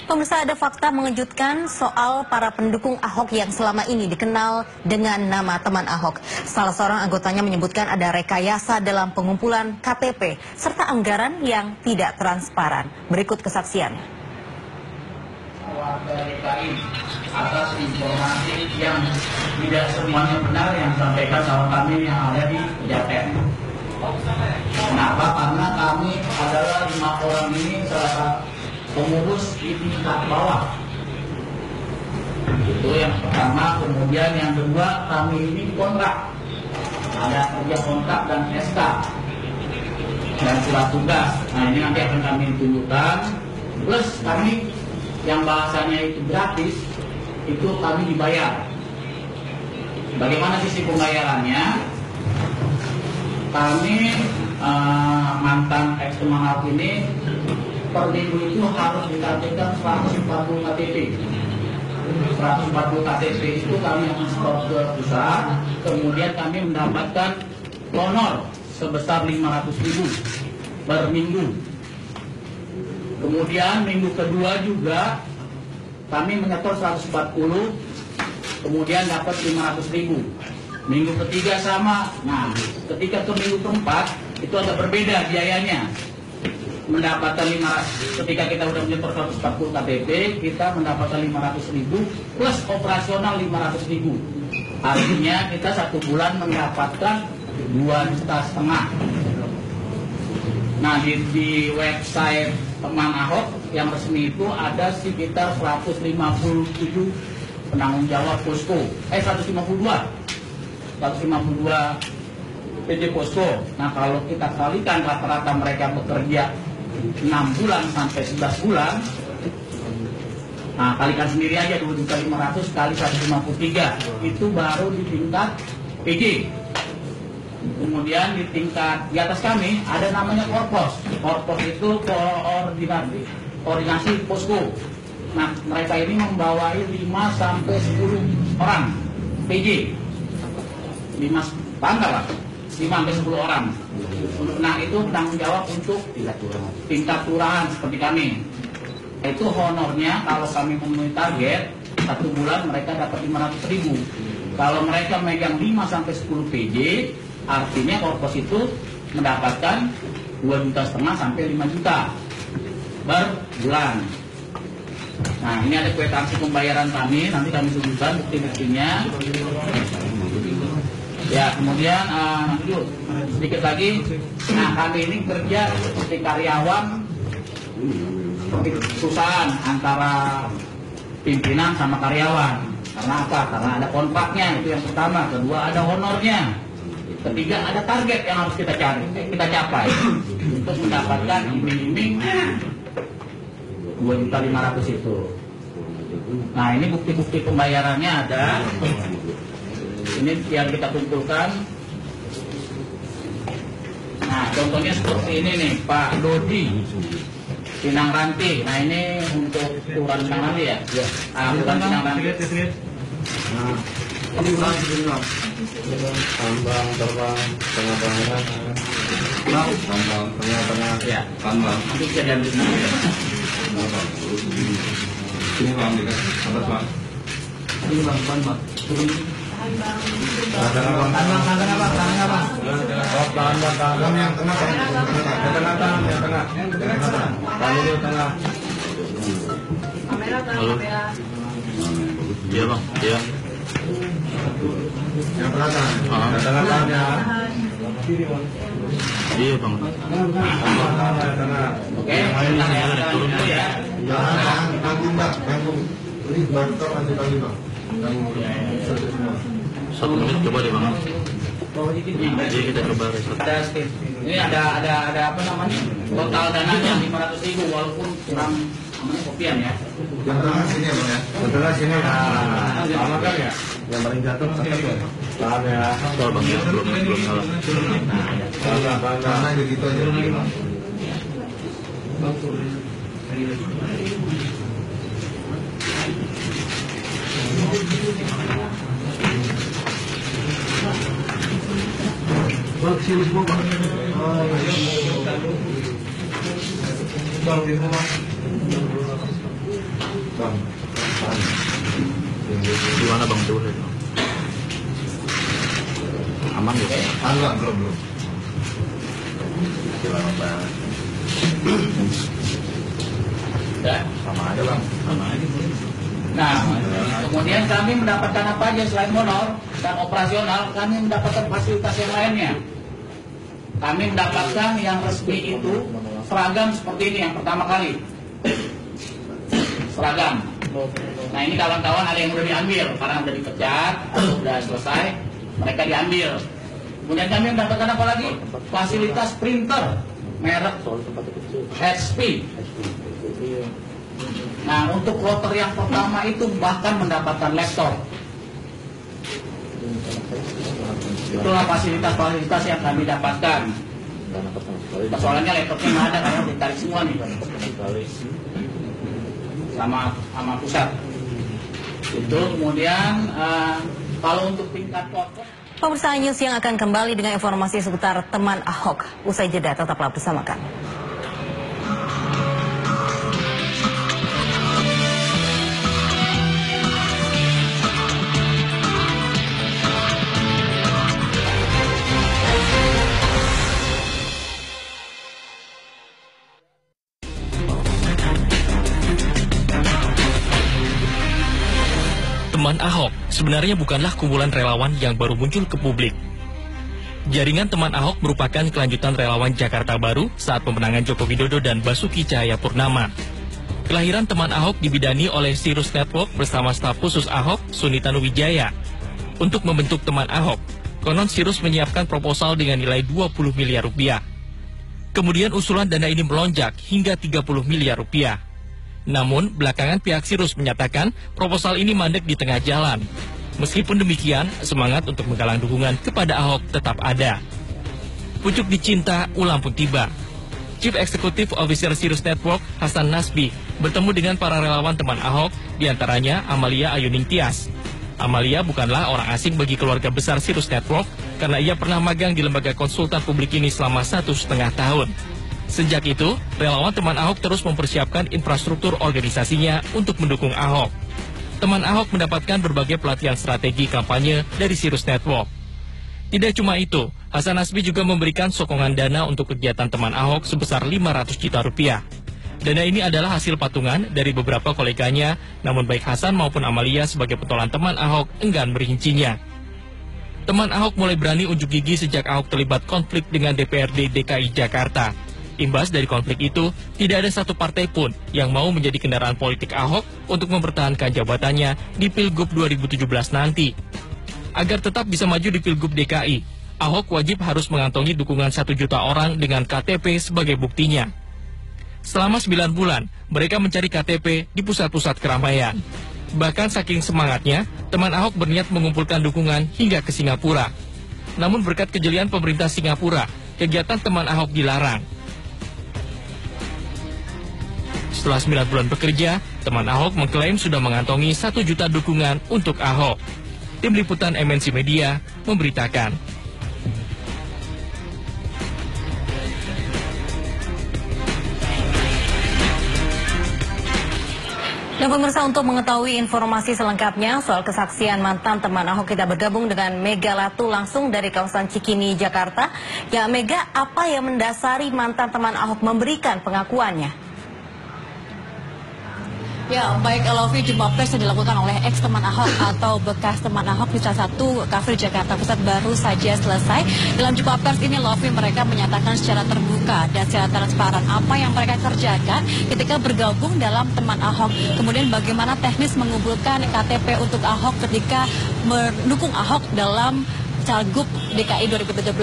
Pemirsa, ada fakta mengejutkan soal para pendukung Ahok yang selama ini dikenal dengan nama teman Ahok. Salah seorang anggotanya menyebutkan ada rekayasa dalam pengumpulan KTP serta anggaran yang tidak transparan. Berikut kesaksiannya. Warga DKI atas informasi yang tidak semuanya benar yang disampaikan sama kami yang ada di Pejaten. Kenapa? Karena kami adalah 5 orang ini salah satu pengurus di tingkat bawah. Itu yang pertama. Kemudian yang kedua, kami ini kontrak. Ada kerja kontrak dan SK dan surat tugas. Nah, ini nanti akan kami tunjukkan. Plus kami yang bahasanya itu gratis, itu kami dibayar. Bagaimana sisi pembayarannya? Kami mantan ex-teman Ahok ini per minggu itu harus ditampilkan 140 KTP. 140 KTP itu kami akan stor ke pusat, kemudian kami mendapatkan honor sebesar 500.000 per minggu. Kemudian minggu kedua juga kami menyetor 140, kemudian dapat 500.000. Minggu ketiga sama. Nah, ketika ke minggu keempat itu agak berbeda biayanya. Mendapatkan 500, ketika kita udah menyetor 140 KTP, kita mendapatkan 500.000 plus operasional 500.000. Artinya kita 1 bulan mendapatkan 2,5 juta. Nah, di website teman Ahok yang resmi itu ada sekitar 157 penanggung jawab posko. 152 PD posko. Nah, kalau kita kalikan rata-rata mereka bekerja 6 bulan sampai 11 bulan, nah kalikan sendiri aja 2.500.000 kali 153, itu baru di tingkat PJ. Kemudian di tingkat di atas kami ada namanya Korpos. Korpos itu koordinasi posko. Nah, mereka ini membawai 5 sampai 10 orang PJ. 5 bangga Pak, 5 sampai 10 orang. Nah, itu tanggung jawab untuk tingkat kelurahan seperti kami. Itu honornya kalau kami memenuhi target 1 bulan mereka dapat 500.000. Kalau mereka megang 5 sampai 10 PJ, artinya Korpos itu mendapatkan 2,5 juta sampai 5 juta per bulan. Nah, ini ada kwitansi pembayaran kami, nanti kami tunjukkan bukti-buktinya. Ya, kemudian sedikit lagi. Nah, kami ini kerja seperti karyawan, seperti perusahaan antara pimpinan sama karyawan. Karena apa? Karena ada kontraknya, itu yang pertama. Kedua, ada honornya. Ketiga, ada target yang harus kita capai untuk mendapatkan iming-iming 2.500.000 itu. Nah, ini bukti-bukti pembayarannya ada. Ini yang kita kumpulkan. Nah, contohnya seperti ini nih, Pak Dodi Pinang Ranti. Nah, ini untuk Kelurahan Pinang Ranti ya? Iya. Kelurahan Pinang Ranti. Nah, ini tambang terbang tengah-tengah, tambang tengah-tengah, Ya. tambang. Nanti bisa diambil dulu ya. Ini bang, di atas bang. Ini bang, turun. Tangan bang, yang tengah, yang tengah. Lalu di tengah. Halo. Iya bang, iya. Yang belakang, yang tengah ya. Iya bang. Oke, turun ya. Jangan tanggung bang, tanggung. Ini bantok nanti lagi bang. 1 menit coba deh bang. Jadi kita coba reset. Ini ada apa namanya? Total dananya 500.000 walaupun kurang namanya kopian ya. Yang tengah sini ya bang ya. Yang tengah sini. Nah, sama kan ya. Yang paling jatuh cakep ya. Paham ya. Soal bang ya, belum salah. Karena begitu aja. Bang, sini semua bang. Bang, di rumah. Di mana Bang tuh? Aman gitu ya? Enggak, belum. Lama banget. Ya. Sama aja Bang. Sama aja. Nah, kemudian kami mendapatkan apa aja selain honor dan operasional, kami mendapatkan fasilitas yang lainnya. Kami mendapatkan yang resmi itu seragam seperti ini yang pertama kali. Seragam. Nah ini kawan-kawan ada yang udah diambil karena udah dipecat atau udah selesai, mereka diambil. Kemudian kami mendapatkan apa lagi? Fasilitas printer merek HP. Nah untuk kloter yang pertama itu bahkan mendapatkan laptop. Itulah fasilitas-fasilitas yang kami dapatkan. Soalnya laptopnya nggak ada, karena ditarik semua nih sama pusat. Itu kemudian kalau untuk tingkat pokok. Pemirsa News yang akan kembali dengan informasi seputar teman Ahok. Usai jeda, tetaplah bersama kami. Teman Ahok sebenarnya bukanlah kumpulan relawan yang baru muncul ke publik. Jaringan Teman Ahok merupakan kelanjutan relawan Jakarta Baru saat pemenangan Joko Widodo dan Basuki Cahayapurnama. Kelahiran Teman Ahok dibidani oleh Sirus Network bersama staf khusus Ahok, Suni Tanuwijaya. Untuk membentuk Teman Ahok, konon Sirus menyiapkan proposal dengan nilai 20 miliar rupiah. Kemudian usulan dana ini melonjak hingga 30 miliar rupiah. Namun, belakangan pihak Sirus menyatakan proposal ini mandek di tengah jalan. Meskipun demikian, semangat untuk menggalang dukungan kepada Ahok tetap ada. Pucuk dicinta, ulang pun tiba. Chief Executive Officer Sirus Network, Hasan Nasbi, bertemu dengan para relawan Teman Ahok, diantaranya Amalia Ayuning Tias. Amalia bukanlah orang asing bagi keluarga besar Sirus Network, karena ia pernah magang di lembaga konsultan publik ini selama 1,5 tahun. Sejak itu, relawan Teman Ahok terus mempersiapkan infrastruktur organisasinya untuk mendukung Ahok. Teman Ahok mendapatkan berbagai pelatihan strategi kampanye dari Sirus Network. Tidak cuma itu, Hasan Nasbi juga memberikan sokongan dana untuk kegiatan Teman Ahok sebesar 500 juta rupiah. Dana ini adalah hasil patungan dari beberapa koleganya, namun baik Hasan maupun Amalia sebagai pentolan Teman Ahok enggan merincinya. Teman Ahok mulai berani unjuk gigi sejak Ahok terlibat konflik dengan DPRD DKI Jakarta. Imbas dari konflik itu, tidak ada satu partai pun yang mau menjadi kendaraan politik Ahok untuk mempertahankan jabatannya di Pilgub 2017 nanti. Agar tetap bisa maju di Pilgub DKI, Ahok wajib harus mengantongi dukungan 1 juta orang dengan KTP sebagai buktinya. Selama 9 bulan, mereka mencari KTP di pusat-pusat keramaian. Bahkan saking semangatnya, Teman Ahok berniat mengumpulkan dukungan hingga ke Singapura. Namun berkat kejelian pemerintah Singapura, kegiatan Teman Ahok dilarang. Setelah 9 bulan bekerja, Teman Ahok mengklaim sudah mengantongi 1 juta dukungan untuk Ahok. Tim Liputan MNC Media memberitakan. Dan pemirsa, untuk mengetahui informasi selengkapnya soal kesaksian mantan teman Ahok, kita bergabung dengan Mega Latu langsung dari kawasan Cikini, Jakarta. Ya Mega, apa yang mendasari mantan teman Ahok memberikan pengakuannya? Ya, baik Lovi, jumpa pers yang dilakukan oleh ex teman Ahok atau bekas teman Ahok di salah satu kafe di Jakarta Pusat baru saja selesai. Dalam jumpa pers ini, Lovi, mereka menyatakan secara terbuka dan secara transparan apa yang mereka kerjakan ketika bergabung dalam teman Ahok. Kemudian bagaimana teknis mengumpulkan KTP untuk Ahok ketika mendukung Ahok dalam Cagup DKI 2017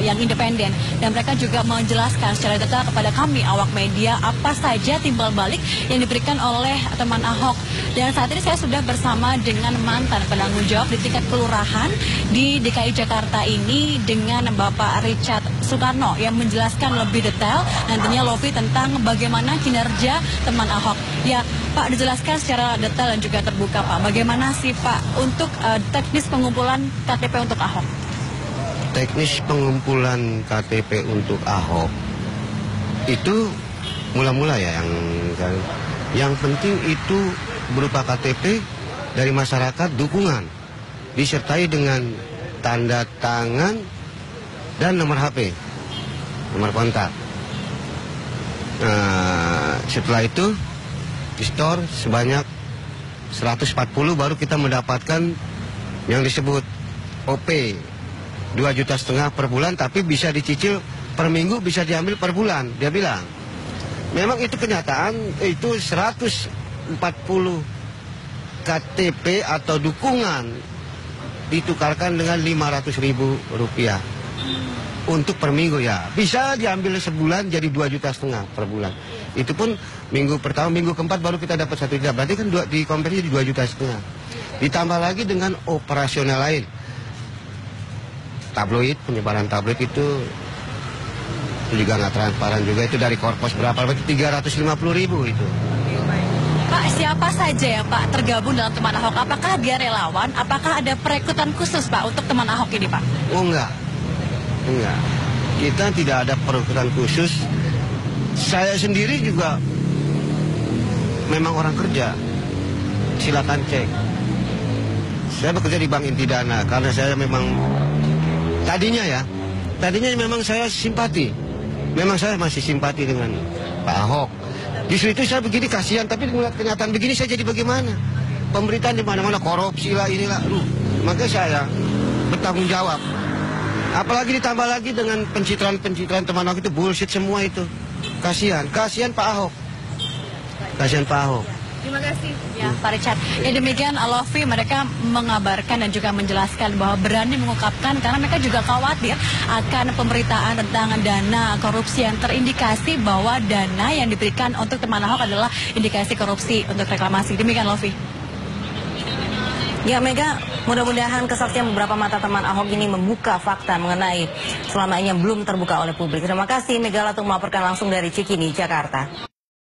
yang independen. Dan mereka juga menjelaskan secara detail kepada kami awak media apa saja timbal balik yang diberikan oleh teman Ahok. Dan saat ini saya sudah bersama dengan mantan penanggung jawab di tingkat kelurahan di DKI Jakarta ini dengan Bapak Richard Soekarno yang menjelaskan lebih detail nantinya Lovi tentang bagaimana kinerja teman Ahok. Ya Pak, dijelaskan secara detail dan juga terbuka Pak. Bagaimana sih Pak untuk teknis pengumpulan KTP untuk Ahok? Teknis pengumpulan KTP untuk Ahok itu mula-mula ya yang penting itu berupa KTP dari masyarakat dukungan, disertai dengan tanda tangan dan nomor HP, nomor kontak. Nah, setelah itu di store sebanyak 140 baru kita mendapatkan yang disebut OP 2,5 juta per bulan, tapi bisa dicicil per minggu, bisa diambil per bulan. Dia bilang memang itu kenyataan, itu 140 KTP atau dukungan ditukarkan dengan Rp500.000 untuk per minggu ya. Bisa diambil sebulan jadi 2,5 juta per bulan. Itu pun minggu pertama, minggu keempat baru kita dapat 1 juta. Berarti kan di konversi 2,5 juta. Ditambah lagi dengan operasional lain. Tabloid, penyebaran tabloid itu juga nggak transparan juga. Itu dari korpos berapa? Berarti 350.000 itu. Pak, siapa saja ya Pak tergabung dalam teman Ahok? Apakah dia relawan? Apakah ada perekrutan khusus Pak untuk teman Ahok ini Pak? Oh enggak. Kita tidak ada perekrutan khusus. Saya sendiri juga memang orang kerja. Silakan cek. Saya bekerja di Bank Intidana karena saya memang tadinya memang saya simpati. Memang saya masih simpati dengan Pak Ahok. Justru itu saya begini kasihan, tapi melihat kenyataan begini saya jadi bagaimana? Pemberitaan di mana-mana korupsi lah inilah. Makanya saya bertanggung jawab. Apalagi ditambah lagi dengan pencitraan teman Ahok itu bullshit semua itu. Kasihan Pak Ahok. Kasihan Pak Ahok. Terima kasih ya Pak Richard. Ya demikian Lofi, mereka mengabarkan dan juga menjelaskan bahwa berani mengungkapkan karena mereka juga khawatir akan pemberitaan tentang dana korupsi yang terindikasi bahwa dana yang diberikan untuk teman Ahok adalah indikasi korupsi untuk reklamasi. Demikian Lofi. Ya Mega, mudah-mudahan kesaksian beberapa mata teman Ahok ini membuka fakta mengenai selama ini yang belum terbuka oleh publik. Terima kasih Mega Latung melaporkan langsung dari Cikini, Jakarta.